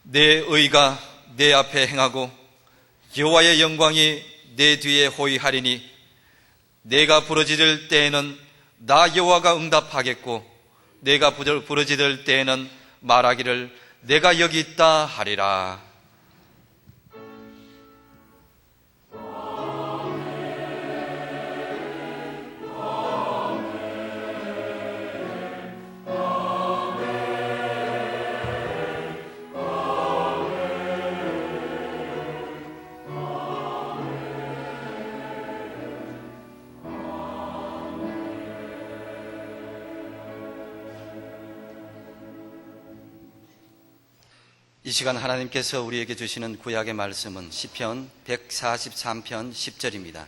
내 의가 내 앞에 행하고 여호와의 영광이 내 뒤에 호위하리니 내가 부르짖을 때에는 나 여호와가 응답하겠고 내가 부르짖을 때에는 말하기를 내가 여기 있다 하리라. 이 시간 하나님께서 우리에게 주시는 구약의 말씀은 시편 143편 10절입니다.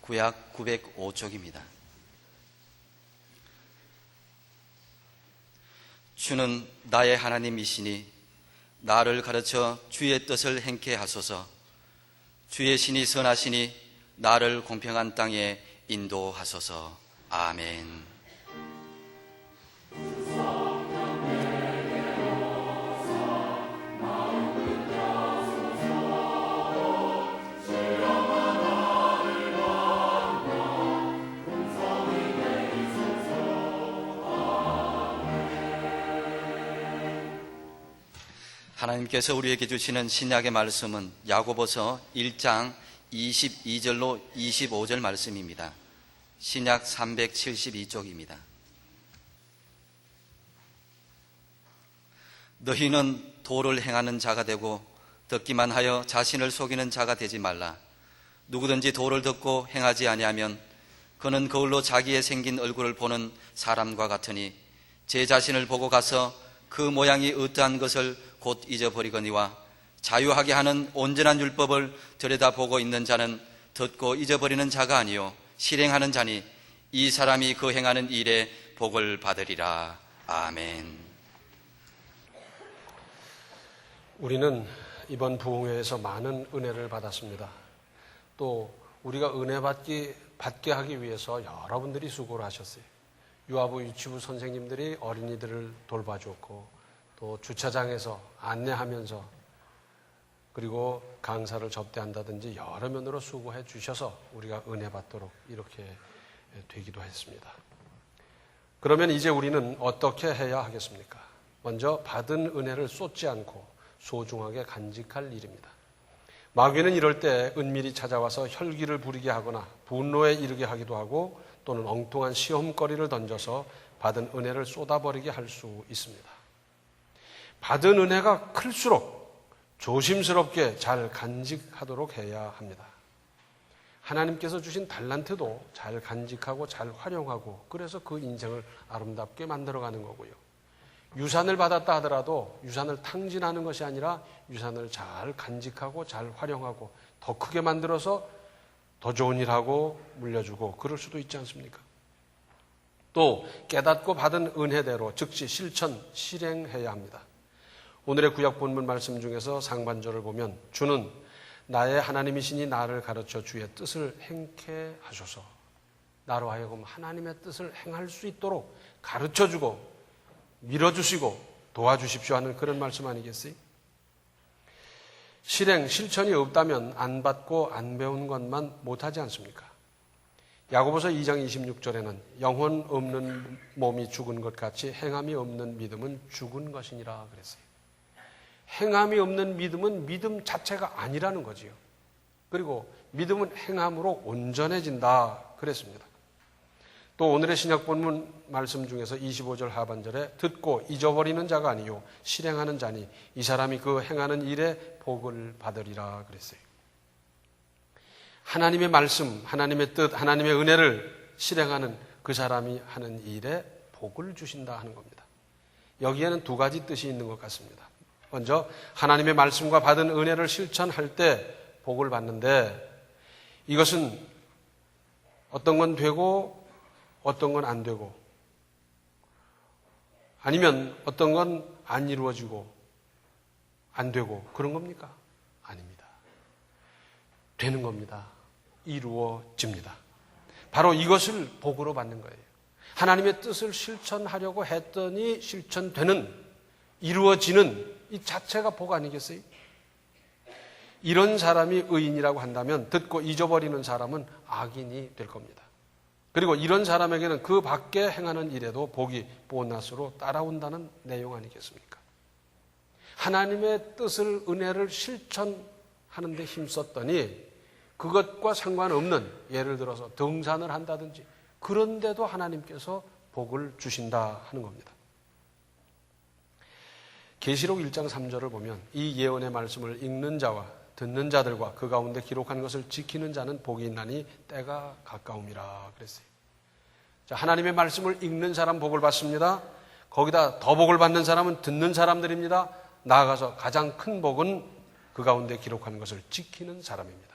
구약 905쪽입니다. 주는 나의 하나님이시니 나를 가르쳐 주의 뜻을 행케 하소서. 주의 신이 선하시니 나를 공평한 땅에 인도하소서. 아멘. 하나님께서 우리에게 주시는 신약의 말씀은 야고보서 1장 22절로 25절 말씀입니다. 신약 372쪽입니다. 너희는 도를 행하는 자가 되고 듣기만 하여 자신을 속이는 자가 되지 말라. 누구든지 도를 듣고 행하지 아니하면 그는 거울로 자기의 생긴 얼굴을 보는 사람과 같으니 제 자신을 보고 가서 그 모양이 어떠한 것을 곧 잊어버리거니와 자유하게 하는 온전한 율법을 들여다보고 있는 자는 듣고 잊어버리는 자가 아니요 실행하는 자니 이 사람이 그 행하는 일에 복을 받으리라. 아멘. 우리는 이번 부흥회에서 많은 은혜를 받았습니다. 또 우리가 은혜 받게 하기 위해서 여러분들이 수고를 하셨어요. 유아부 유치부 선생님들이 어린이들을 돌봐줬고 또 주차장에서 안내하면서 그리고 강사를 접대한다든지 여러 면으로 수고해 주셔서 우리가 은혜 받도록 이렇게 되기도 했습니다. 그러면 이제 우리는 어떻게 해야 하겠습니까? 먼저 받은 은혜를 쏟지 않고 소중하게 간직할 일입니다. 마귀는 이럴 때 은밀히 찾아와서 혈기를 부리게 하거나 분노에 이르게 하기도 하고 또는 엉뚱한 시험거리를 던져서 받은 은혜를 쏟아버리게 할 수 있습니다. 받은 은혜가 클수록 조심스럽게 잘 간직하도록 해야 합니다. 하나님께서 주신 달란트도 잘 간직하고 잘 활용하고 그래서 그 인생을 아름답게 만들어가는 거고요. 유산을 받았다 하더라도 유산을 탕진하는 것이 아니라 유산을 잘 간직하고 잘 활용하고 더 크게 만들어서 더 좋은 일하고 물려주고 그럴 수도 있지 않습니까? 또 깨닫고 받은 은혜대로 즉시 실행해야 합니다. 오늘의 구약 본문 말씀 중에서 상반절을 보면 주는 나의 하나님이시니 나를 가르쳐 주의 뜻을 행케 하소서. 나로 하여금 하나님의 뜻을 행할 수 있도록 가르쳐주고 밀어주시고 도와주십시오 하는 그런 말씀 아니겠어요? 실천이 없다면 안 받고 안 배운 것만 못하지 않습니까? 야고보서 2장 26절에는 영혼 없는 몸이 죽은 것 같이 행함이 없는 믿음은 죽은 것이니라 그랬어요. 행함이 없는 믿음은 믿음 자체가 아니라는 거지요. 그리고 믿음은 행함으로 온전해진다 그랬습니다. 또 오늘의 신약 본문 말씀 중에서 25절 하반절에 듣고 잊어버리는 자가 아니요 실행하는 자니 이 사람이 그 행하는 일에 복을 받으리라 그랬어요. 하나님의 말씀, 하나님의 뜻, 하나님의 은혜를 실행하는 그 사람이 하는 일에 복을 주신다 하는 겁니다. 여기에는 두 가지 뜻이 있는 것 같습니다. 먼저 하나님의 말씀과 받은 은혜를 실천할 때 복을 받는데 이것은 어떤 건 되고 어떤 건 안 되고 아니면 어떤 건 안 이루어지고 안 되고 그런 겁니까? 아닙니다. 되는 겁니다. 이루어집니다. 바로 이것을 복으로 받는 거예요. 하나님의 뜻을 실천하려고 했더니 실천되는, 이루어지는 이 자체가 복 아니겠어요? 이런 사람이 의인이라고 한다면 듣고 잊어버리는 사람은 악인이 될 겁니다. 그리고 이런 사람에게는 그 밖에 행하는 일에도 복이 보너스로 따라온다는 내용 아니겠습니까? 하나님의 뜻을, 은혜를 실천하는 데 힘썼더니 그것과 상관없는, 예를 들어서 등산을 한다든지 그런데도 하나님께서 복을 주신다 하는 겁니다. 계시록 1장 3절을 보면 이 예언의 말씀을 읽는 자와 듣는 자들과 그 가운데 기록한 것을 지키는 자는 복이 있나니 때가 가까움이라 그랬어요. 자, 하나님의 말씀을 읽는 사람 복을 받습니다. 거기다 더 복을 받는 사람은 듣는 사람들입니다. 나아가서 가장 큰 복은 그 가운데 기록한 것을 지키는 사람입니다.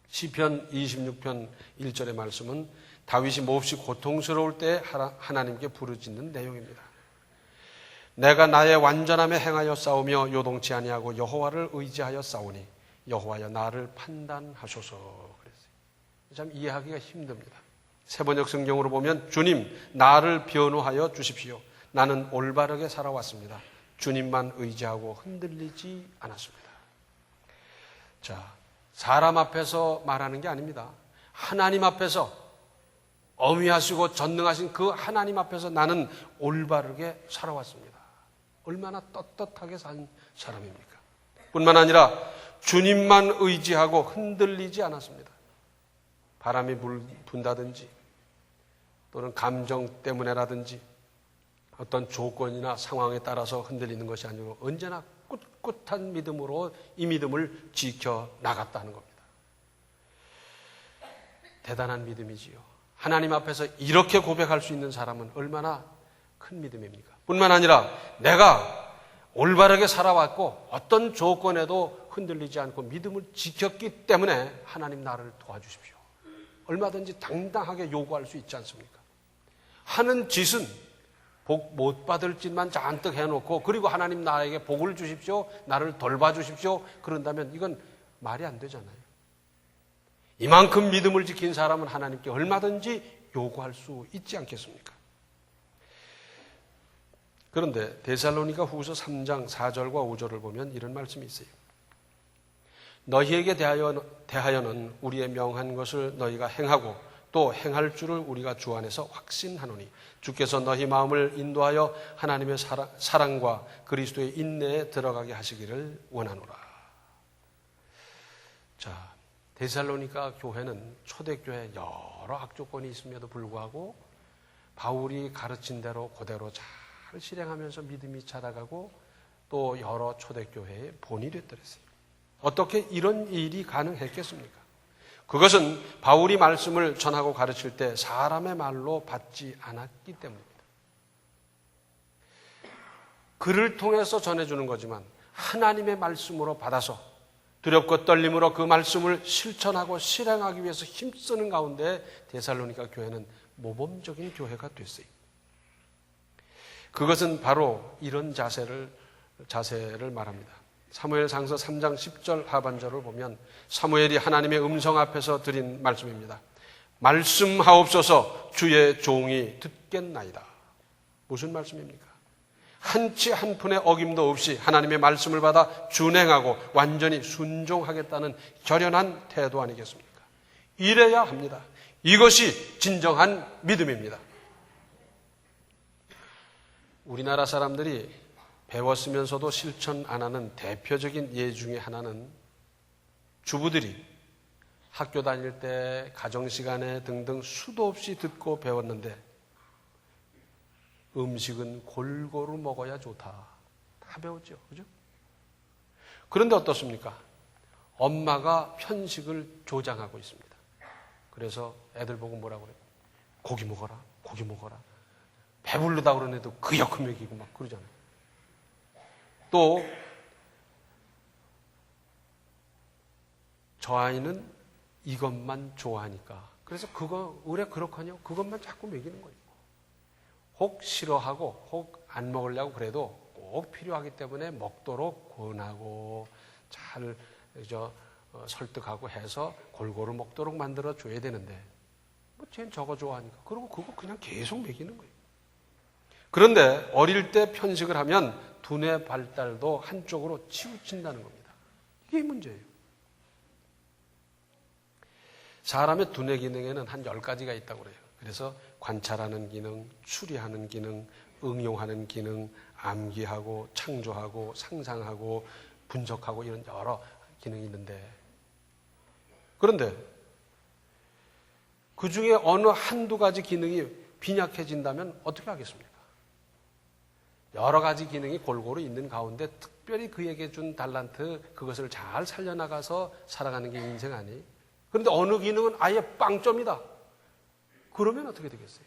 시편 26편 1절의 말씀은 다윗이 몹시 고통스러울 때 하나님께 부르짖는 내용입니다. 내가 나의 완전함에 행하여 싸우며 요동치 아니하고 여호와를 의지하여 싸우니 여호와여 나를 판단하소서 그랬어요. 참 이해하기가 힘듭니다. 세번역 성경으로 보면 주님 나를 변호하여 주십시오. 나는 올바르게 살아왔습니다. 주님만 의지하고 흔들리지 않았습니다. 자, 사람 앞에서 말하는 게 아닙니다. 하나님 앞에서, 어미하시고 전능하신 그 하나님 앞에서 나는 올바르게 살아왔습니다. 얼마나 떳떳하게 산 사람입니까? 뿐만 아니라 주님만 의지하고 흔들리지 않았습니다. 바람이 분다든지 또는 감정 때문에라든지 어떤 조건이나 상황에 따라서 흔들리는 것이 아니고 언제나 꿋꿋한 믿음으로 이 믿음을 지켜나갔다는 겁니다. 대단한 믿음이지요. 하나님 앞에서 이렇게 고백할 수 있는 사람은 얼마나 큰 믿음입니까? 뿐만 아니라 내가 올바르게 살아왔고 어떤 조건에도 흔들리지 않고 믿음을 지켰기 때문에 하나님 나를 도와주십시오. 얼마든지 당당하게 요구할 수 있지 않습니까? 하는 짓은 복 못 받을 짓만 잔뜩 해놓고 그리고 하나님 나에게 복을 주십시오. 나를 돌봐주십시오. 그런다면 이건 말이 안 되잖아요. 이만큼 믿음을 지킨 사람은 하나님께 얼마든지 요구할 수 있지 않겠습니까? 그런데 데살로니가 후서 3장 4절과 5절을 보면 이런 말씀이 있어요. 너희에게 대하여는 우리의 명한 것을 너희가 행하고 또 행할 줄을 우리가 주 안에서 확신하노니 주께서 너희 마음을 인도하여 하나님의 사랑과 그리스도의 인내에 들어가게 하시기를 원하노라. 자, 데살로니가 교회는 초대교회 여러 악조건이 있음에도 불구하고 바울이 가르친 대로 그대로 잘 실행하면서 믿음이 자라가고 또 여러 초대교회의 본이 됐더랬어요. 어떻게 이런 일이 가능했겠습니까? 그것은 바울이 말씀을 전하고 가르칠 때 사람의 말로 받지 않았기 때문입니다. 그를 통해서 전해주는 거지만 하나님의 말씀으로 받아서 두렵고 떨림으로 그 말씀을 실천하고 실행하기 위해서 힘쓰는 가운데 데살로니가 교회는 모범적인 교회가 됐어요. 그것은 바로 이런 자세를 말합니다. 사무엘상서 3장 10절 하반절을 보면 사무엘이 하나님의 음성 앞에서 드린 말씀입니다. 말씀하옵소서 주의 종이 듣겠나이다. 무슨 말씀입니까? 한치 한 푼의 어김도 없이 하나님의 말씀을 받아 준행하고 완전히 순종하겠다는 결연한 태도 아니겠습니까? 이래야 합니다. 이것이 진정한 믿음입니다. 우리나라 사람들이 배웠으면서도 실천 안 하는 대표적인 예 중에 하나는 주부들이 학교 다닐 때, 가정시간에 등등 수도 없이 듣고 배웠는데 음식은 골고루 먹어야 좋다. 다 배웠죠. 그죠? 그런데 어떻습니까? 엄마가 편식을 조장하고 있습니다. 그래서 애들 보고 뭐라고 그래요? 고기 먹어라. 고기 먹어라. 배부르다 그러는 애도 그여큼 먹이고 막 그러잖아요. 또 저 아이는 이것만 좋아하니까 그래서 그거 왜 그렇거든요? 그것만 자꾸 먹이는 거예요. 혹 싫어하고 혹 안 먹으려고 그래도 꼭 필요하기 때문에 먹도록 권하고 잘 설득하고 해서 골고루 먹도록 만들어 줘야 되는데 뭐 쟤는 저거 좋아하니까 그리고 그거 그냥 계속 먹이는 거예요. 그런데 어릴 때 편식을 하면 두뇌 발달도 한쪽으로 치우친다는 겁니다. 이게 문제예요. 사람의 두뇌 기능에는 한 10가지가 있다고 그래요. 그래서 관찰하는 기능, 추리하는 기능, 응용하는 기능, 암기하고 창조하고 상상하고 분석하고 이런 여러 기능이 있는데, 그런데 그 중에 어느 한두 가지 기능이 빈약해진다면 어떻게 하겠습니까? 여러 가지 기능이 골고루 있는 가운데 특별히 그에게 준 달란트, 그것을 잘 살려나가서 살아가는 게 인생 아니에요? 그런데 어느 기능은 아예 빵점이다. 그러면 어떻게 되겠어요?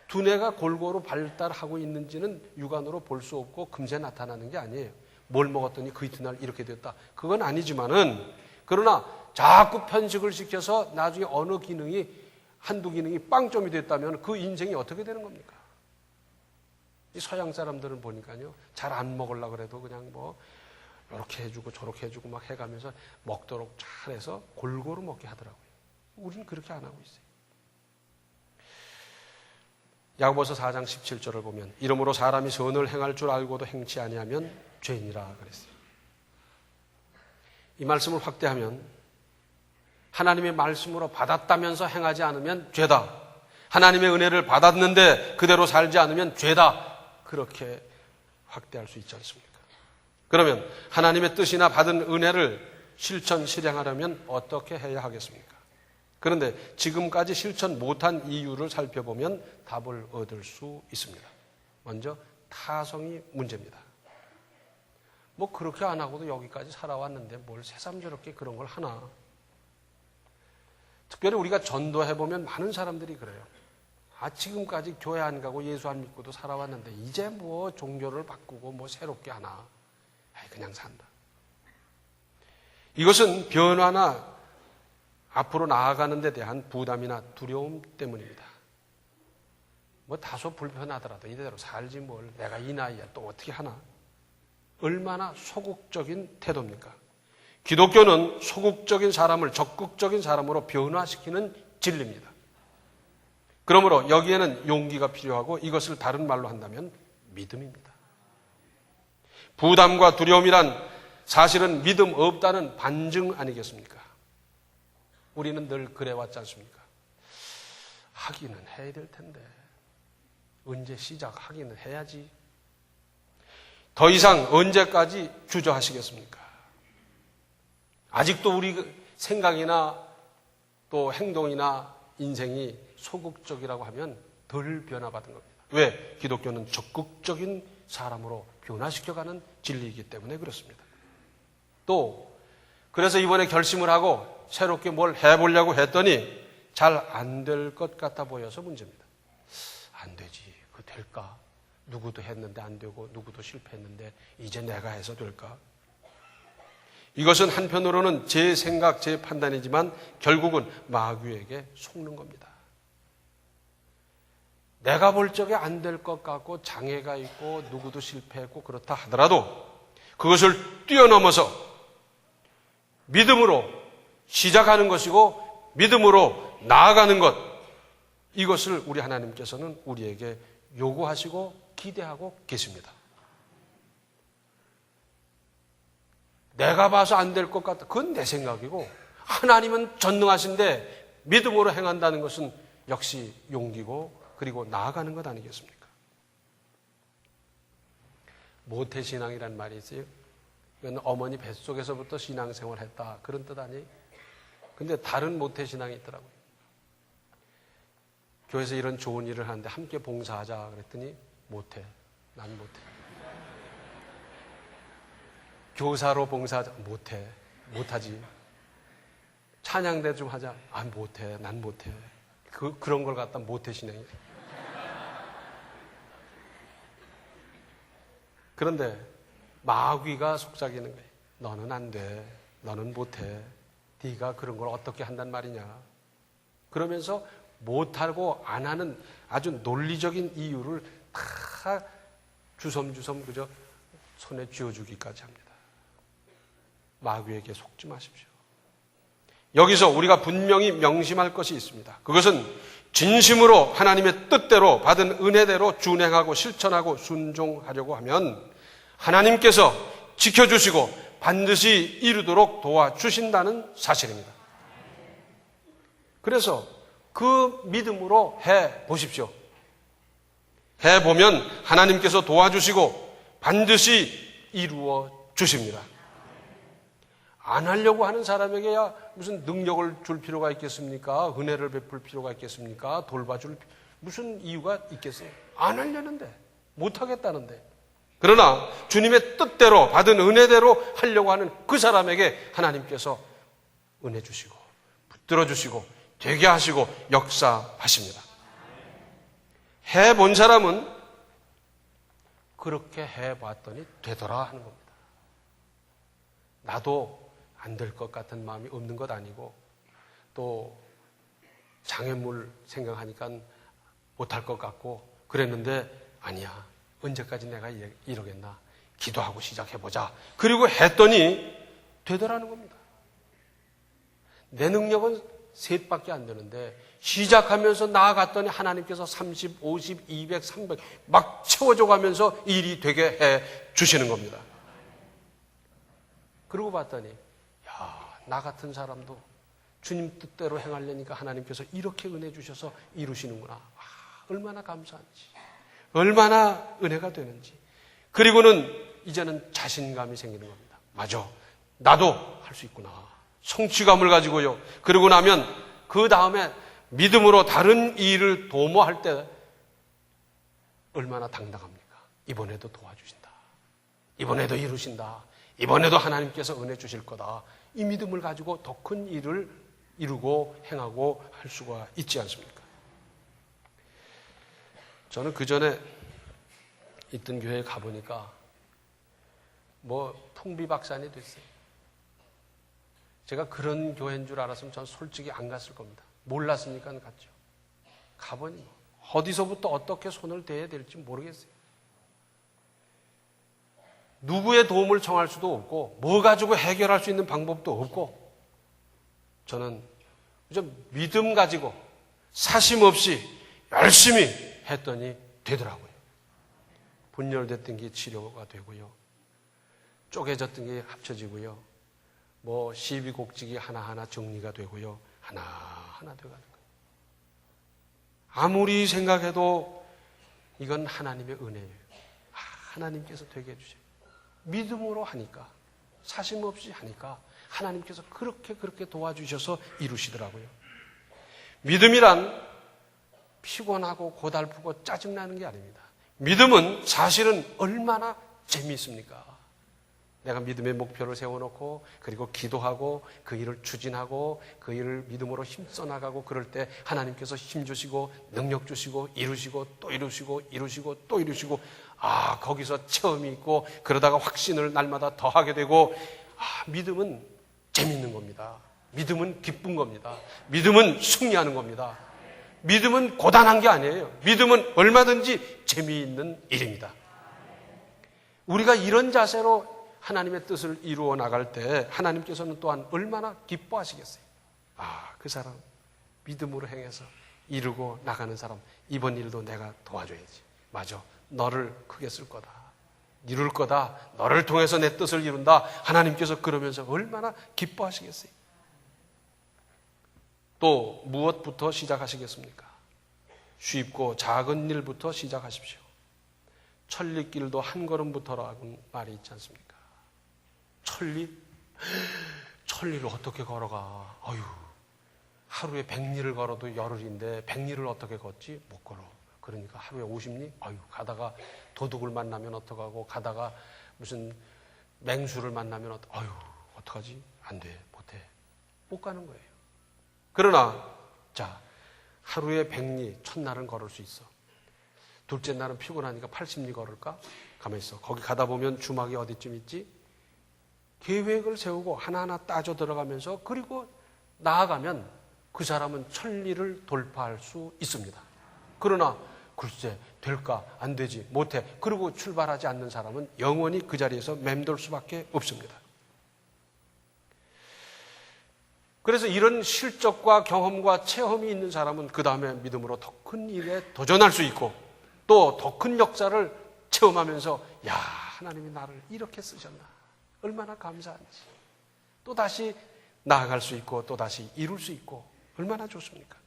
두뇌가 골고루 발달하고 있는지는 육안으로 볼 수 없고 금세 나타나는 게 아니에요. 뭘 먹었더니 그 이튿날 이렇게 됐다. 그건 아니지만은, 그러나 자꾸 편식을 시켜서 나중에 어느 기능이, 한두 기능이 빵점이 됐다면 그 인생이 어떻게 되는 겁니까? 이 서양 사람들은 보니까요, 잘 안 먹으려고 그래도 그냥 뭐 이렇게 해주고 저렇게 해주고 막 해가면서 먹도록 잘해서 골고루 먹게 하더라고요. 우리는 그렇게 안 하고 있어요. 야고보서 4장 17절을 보면, 이러므로 사람이 선을 행할 줄 알고도 행치 아니하면 죄인이라 그랬어요. 이 말씀을 확대하면, 하나님의 말씀으로 받았다면서 행하지 않으면 죄다. 하나님의 은혜를 받았는데 그대로 살지 않으면 죄다. 그렇게 확대할 수 있지 않습니까? 그러면 하나님의 뜻이나 받은 은혜를 실천하려면 어떻게 해야 하겠습니까? 그런데 지금까지 실천 못한 이유를 살펴보면 답을 얻을 수 있습니다. 먼저 타성이 문제입니다. 뭐 그렇게 안 하고도 여기까지 살아왔는데 뭘 새삼스럽게 그런 걸 하나. 특별히 우리가 전도해보면 많은 사람들이 그래요. 지금까지 교회 안 가고 예수 안 믿고도 살아왔는데 이제 뭐 종교를 바꾸고 뭐 새롭게 하나. 그냥 산다. 이것은 변화나 앞으로 나아가는 데 대한 부담이나 두려움 때문입니다. 뭐 다소 불편하더라도 이대로 살지 뭘, 내가 이 나이에 또 어떻게 하나. 얼마나 소극적인 태도입니까? 기독교는 소극적인 사람을 적극적인 사람으로 변화시키는 진리입니다. 그러므로 여기에는 용기가 필요하고, 이것을 다른 말로 한다면 믿음입니다. 부담과 두려움이란 사실은 믿음 없다는 반증 아니겠습니까? 우리는 늘 그래왔지 않습니까? 하기는 해야 될 텐데, 언제 시작하기는 해야지. 더 이상 언제까지 주저하시겠습니까? 아직도 우리 생각이나 또 행동이나 인생이 소극적이라고 하면 덜 변화받은 겁니다. 왜? 기독교는 적극적인 사람으로 변화시켜가는 진리이기 때문에 그렇습니다. 또 그래서 이번에 결심을 하고 새롭게 뭘 해보려고 했더니 잘 안 될 것 같아 보여서 문제입니다. 안 되지. 그거 될까? 누구도 했는데 안 되고 누구도 실패했는데 이제 내가 해서 될까? 이것은 한편으로는 제 생각, 제 판단이지만 결국은 마귀에게 속는 겁니다. 내가 볼 적에 안 될 것 같고 장애가 있고 누구도 실패했고 그렇다 하더라도 그것을 뛰어넘어서 믿음으로 시작하는 것이고 믿음으로 나아가는 것, 이것을 우리 하나님께서는 우리에게 요구하시고 기대하고 계십니다. 내가 봐서 안 될 것 같다. 그건 내 생각이고, 하나님은 전능하신데 믿음으로 행한다는 것은 역시 용기고 그리고 나아가는 것 아니겠습니까? 모태신앙이란 말이 있어요. 이건 어머니 뱃속에서부터 신앙생활을 했다, 그런 뜻 아니에요? 근데 다른 모태신앙이 있더라고요. 교회에서 이런 좋은 일을 하는데 함께 봉사하자 그랬더니 못해. 난 못해. 교사로 봉사하자. 못해. 못하지. 찬양대 좀 하자. 못해. 난 못해. 그런 걸 갖다 모태신앙이에요. 그런데 마귀가 속삭이는 거예요. 너는 안 돼. 너는 못해. 네가 그런 걸 어떻게 한단 말이냐. 그러면서 못하고 안 하는 아주 논리적인 이유를 다 주섬주섬 그저 손에 쥐어주기까지 합니다. 마귀에게 속지 마십시오. 여기서 우리가 분명히 명심할 것이 있습니다. 그것은 진심으로 하나님의 뜻대로 받은 은혜대로 준행하고 실천하고 순종하려고 하면 하나님께서 지켜주시고 반드시 이루도록 도와주신다는 사실입니다. 그래서 그 믿음으로 해 보십시오. 해 보면 하나님께서 도와주시고 반드시 이루어 주십니다. 안 하려고 하는 사람에게야 무슨 능력을 줄 필요가 있겠습니까? 은혜를 베풀 필요가 있겠습니까? 돌봐줄 무슨 이유가 있겠어요? 안 하려는데, 못 하겠다는데. 그러나 주님의 뜻대로 받은 은혜대로 하려고 하는 그 사람에게 하나님께서 은혜 주시고 붙들어 주시고 되게 하시고 역사하십니다. 해본 사람은 그렇게 해봤더니 되더라 하는 겁니다. 나도 안 될 것 같은 마음이 없는 것 아니고 또 장애물 생각하니까 못할 것 같고 그랬는데 아니야. 언제까지 내가 이러겠나. 기도하고 시작해보자. 그리고 했더니 되더라는 겁니다. 내 능력은 셋밖에 안 되는데 시작하면서 나아갔더니 하나님께서 30, 50, 200, 300 막 채워줘 가면서 일이 되게 해 주시는 겁니다. 그러고 봤더니 나 같은 사람도 주님 뜻대로 행하려니까 하나님께서 이렇게 은혜 주셔서 이루시는구나. 얼마나 감사한지, 얼마나 은혜가 되는지. 그리고는 이제는 자신감이 생기는 겁니다. 맞아, 나도 할 수 있구나. 성취감을 가지고요. 그러고 나면 그 다음에 믿음으로 다른 일을 도모할 때 얼마나 당당합니까? 이번에도 도와주신다. 이번에도 이루신다. 이번에도 하나님께서 은혜 주실 거다. 이 믿음을 가지고 더 큰 일을 이루고 행하고 할 수가 있지 않습니까? 저는 그 전에 있던 교회에 가보니까 풍비박산이 됐어요. 제가 그런 교회인 줄 알았으면 전 솔직히 안 갔을 겁니다. 몰랐으니까 갔죠. 가보니 어디서부터 어떻게 손을 대야 될지 모르겠어요. 누구의 도움을 청할 수도 없고 뭐 가지고 해결할 수 있는 방법도 없고 저는 좀 믿음 가지고 사심 없이 열심히 했더니 되더라고요. 분열됐던 게 치료가 되고요. 쪼개졌던 게 합쳐지고요. 시비곡직이 하나하나 정리가 되고요. 하나하나 돼가는 거예요. 아무리 생각해도 이건 하나님의 은혜예요. 하나님께서 되게 해주셔요. 믿음으로 하니까, 사심 없이 하니까 하나님께서 그렇게 도와주셔서 이루시더라고요. 믿음이란 피곤하고 고달프고 짜증나는 게 아닙니다. 믿음은 사실은 얼마나 재미있습니까? 내가 믿음의 목표를 세워놓고 그리고 기도하고 그 일을 추진하고 그 일을 믿음으로 힘써 나가고 그럴 때 하나님께서 힘 주시고 능력 주시고 이루시고 또 이루시고 이루시고 또 이루시고 거기서 체험이 있고 그러다가 확신을 날마다 더하게 되고 믿음은 재미있는 겁니다. 믿음은 기쁜 겁니다. 믿음은 승리하는 겁니다. 믿음은 고단한 게 아니에요. 믿음은 얼마든지 재미있는 일입니다. 우리가 이런 자세로 하나님의 뜻을 이루어 나갈 때 하나님께서는 또한 얼마나 기뻐하시겠어요. 그 사람 믿음으로 행해서 이루고 나가는 사람 이번 일도 내가 도와줘야지. 맞아, 너를 크게 쓸 거다. 이룰 거다. 너를 통해서 내 뜻을 이룬다. 하나님께서 그러면서 얼마나 기뻐하시겠어요. 또 무엇부터 시작하시겠습니까? 쉽고 작은 일부터 시작하십시오. 천리길도 한 걸음부터라는 말이 있지 않습니까? 천리를 어떻게 걸어가? 하루에 100리를 걸어도 열흘인데 100리를 어떻게 걷지? 못 걸어. 그러니까 하루에 50리? 가다가 도둑을 만나면 어떡하고 가다가 무슨 맹수를 만나면 어떡하지? 안 돼. 못해. 못 가는 거예요. 그러나 하루에 100리 첫날은 걸을 수 있어. 둘째 날은 피곤하니까 80리 걸을까? 가만히 있어. 거기 가다 보면 주막이 어디쯤 있지? 계획을 세우고 하나하나 따져 들어가면서 그리고 나아가면 그 사람은 1000리를 돌파할 수 있습니다. 그러나 글쎄 될까? 안 되지. 못해. 그리고 출발하지 않는 사람은 영원히 그 자리에서 맴돌 수밖에 없습니다. 그래서 이런 실적과 경험과 체험이 있는 사람은 그 다음에 믿음으로 더 큰 일에 도전할 수 있고 또 더 큰 역사를 체험하면서 하나님이 나를 이렇게 쓰셨나. 얼마나 감사한지. 또 다시 나아갈 수 있고 또 다시 이룰 수 있고 얼마나 좋습니까?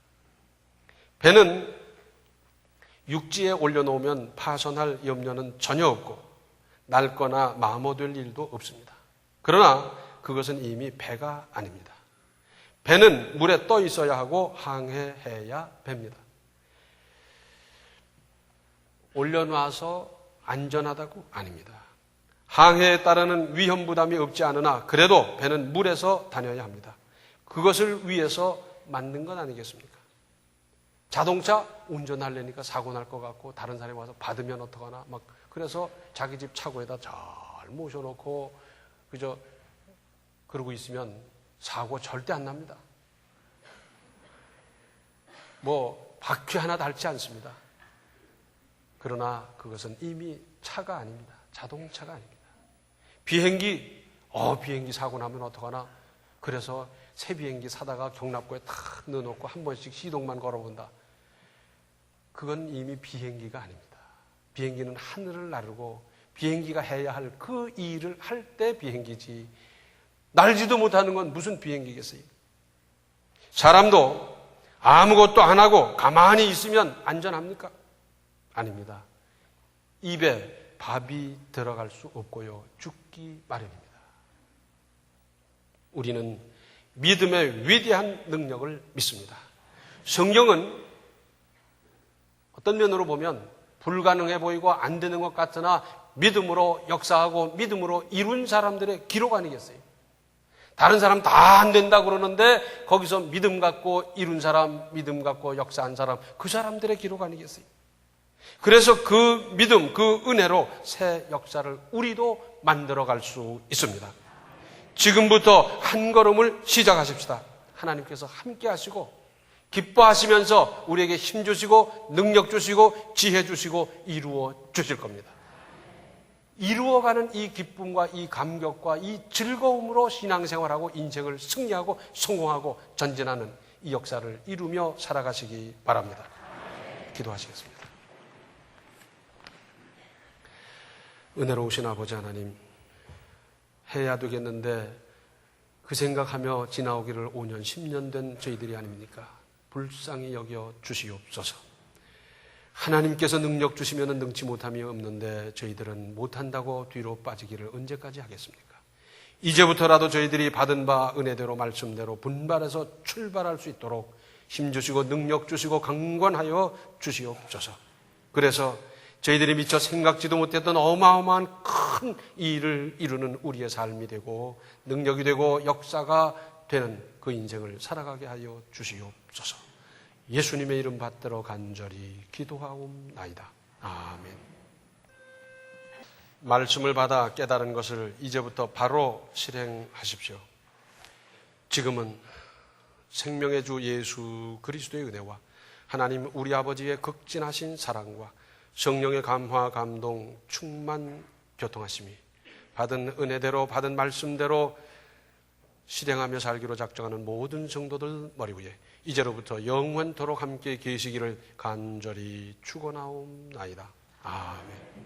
배는 육지에 올려놓으면 파손할 염려는 전혀 없고 낡거나 마모될 일도 없습니다. 그러나 그것은 이미 배가 아닙니다. 배는 물에 떠 있어야 하고 항해해야 배입니다. 올려놔서 안전하다고? 아닙니다. 항해에 따르는 위험 부담이 없지 않으나 그래도 배는 물에서 다녀야 합니다. 그것을 위해서 만든 건 아니겠습니까? 자동차 운전하려니까 사고 날 것 같고 다른 사람이 와서 받으면 어떡하나 막 그래서 자기 집 차고에다 잘 모셔놓고 그저 그러고 있으면 사고 절대 안 납니다. 뭐 바퀴 하나 닳지 않습니다. 그러나 그것은 이미 차가 아닙니다. 자동차가 아닙니다. 비행기 사고 나면 어떡하나. 그래서 새 비행기 사다가 경납고에 탁 넣어놓고 한 번씩 시동만 걸어본다. 그건 이미 비행기가 아닙니다. 비행기는 하늘을 나르고 비행기가 해야 할 그 일을 할 때 비행기지. 날지도 못하는 건 무슨 비행기겠어요? 사람도 아무것도 안 하고 가만히 있으면 안전합니까? 아닙니다. 입에 밥이 들어갈 수 없고요. 죽기 마련입니다. 우리는 믿음의 위대한 능력을 믿습니다. 성경은 어떤 면으로 보면 불가능해 보이고 안 되는 것 같으나 믿음으로 역사하고 믿음으로 이룬 사람들의 기록 아니겠어요? 다른 사람 다 안 된다 그러는데 거기서 믿음 갖고 이룬 사람, 믿음 갖고 역사한 사람, 그 사람들의 기록 아니겠어요? 그래서 그 믿음, 그 은혜로 새 역사를 우리도 만들어갈 수 있습니다. 지금부터 한 걸음을 시작하십시다. 하나님께서 함께 하시고 기뻐하시면서 우리에게 힘 주시고 능력 주시고 지혜 주시고 이루어 주실 겁니다. 이루어가는 이 기쁨과 이 감격과 이 즐거움으로 신앙생활하고 인생을 승리하고 성공하고 전진하는 이 역사를 이루며 살아가시기 바랍니다. 기도하시겠습니다. 은혜로우신 아버지 하나님, 해야 되겠는데 그 생각하며 지나오기를 5년, 10년 된 저희들이 아닙니까? 불쌍히 여겨 주시옵소서. 하나님께서 능력 주시면 능치 못함이 없는데 저희들은 못한다고 뒤로 빠지기를 언제까지 하겠습니까? 이제부터라도 저희들이 받은 바 은혜대로 말씀대로 분발해서 출발할 수 있도록 힘 주시고 능력 주시고 강권하여 주시옵소서. 그래서 저희들이 미처 생각지도 못했던 어마어마한 큰 일을 이루는 우리의 삶이 되고 능력이 되고 역사가 되는 그 인생을 살아가게 하여 주시옵소서. 예수님의 이름 받들어 간절히 기도하옵나이다. 아멘. 말씀을 받아 깨달은 것을 이제부터 바로 실행하십시오. 지금은 생명의 주 예수 그리스도의 은혜와 하나님 우리 아버지의 극진하신 사랑과 성령의 감화, 감동, 충만, 교통하심이 받은 은혜대로 받은 말씀대로 실행하며 살기로 작정하는 모든 성도들 머리 위에 이제로부터 영원토록 함께 계시기를 간절히 축원하옵나이다. 아멘.